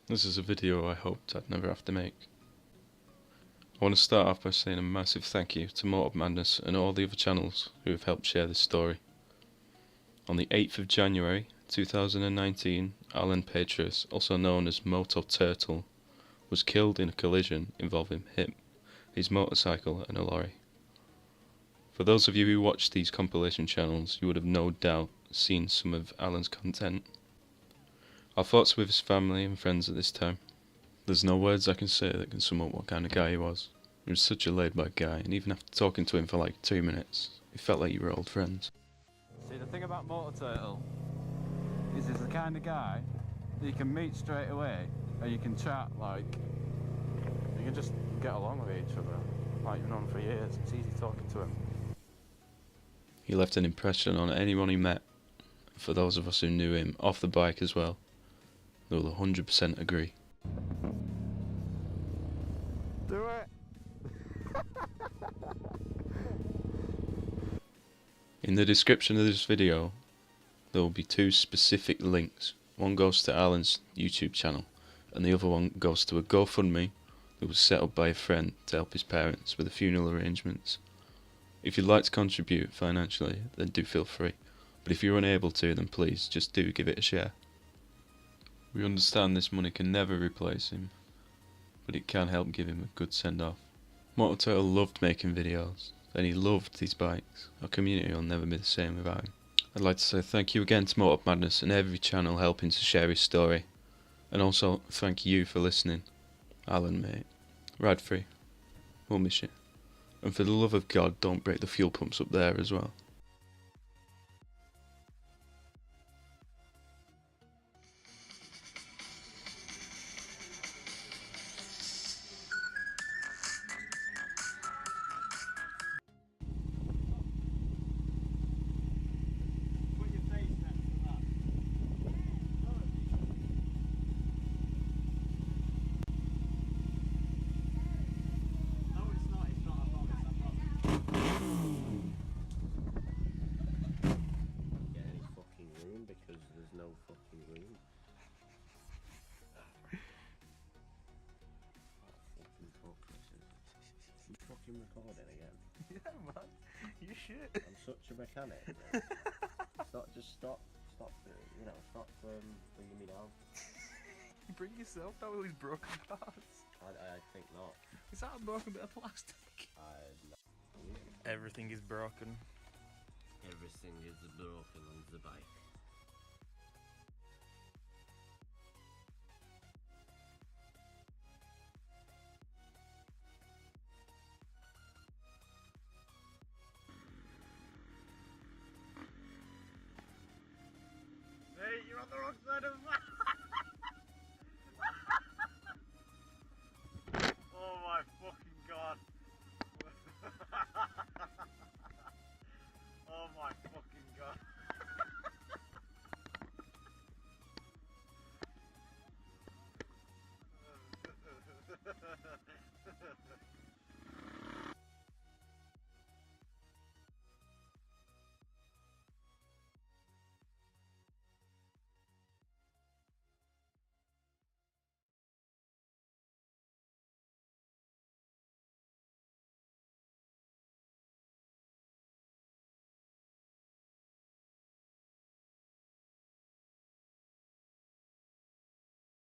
This is a video I hoped I'd never have to make. I want to start off by saying a massive thank you to Motor Madness and all the other channels who have helped share this story. On the 8th of January 2019, Alan Petras, also known as MotoTurtle, was killed in a collision involving him, his motorcycle and a lorry. For those of you who watch these compilation channels, you would have no doubt seen some of Alan's content. Our thoughts with his family and friends at this time. There's no words I can say that can sum up what kind of guy he was. He was such a laid-back guy, and even after talking to him for like 2 minutes, it felt like you were old friends. See, the thing about MotoTurtle is he's the kind of guy that you can meet straight away, and you can chat, like, you can just get along with each other, like you've known for years. It's easy talking to him. He left an impression on anyone he met. For those of us who knew him off the bike as well, they will 100% agree. Do it! In the description of this video, there will be 2 specific links. One goes to Alan's YouTube channel, and the other one goes to a GoFundMe that was set up by a friend to help his parents with the funeral arrangements. If you'd like to contribute financially, then do feel free. But if you're unable to, then please just do give it a share. We understand this money can never replace him, but it can help give him a good send-off. MotoTurtle loved making videos, and he loved his bikes. Our community will never be the same without him. I'd like to say thank you again to Motor Madness and every channel helping to share his story. And also thank you for listening. Alan, mate. Ride free. We'll miss you. And for the love of God, don't break the fuel pumps up there as well. Recording again. Yeah, man, you should. I'm such a mechanic. Stop bringing me down. You bring yourself down with these broken parts. I think not. Is that a broken bit of plastic? Everything is broken. Everything is broken on the bike.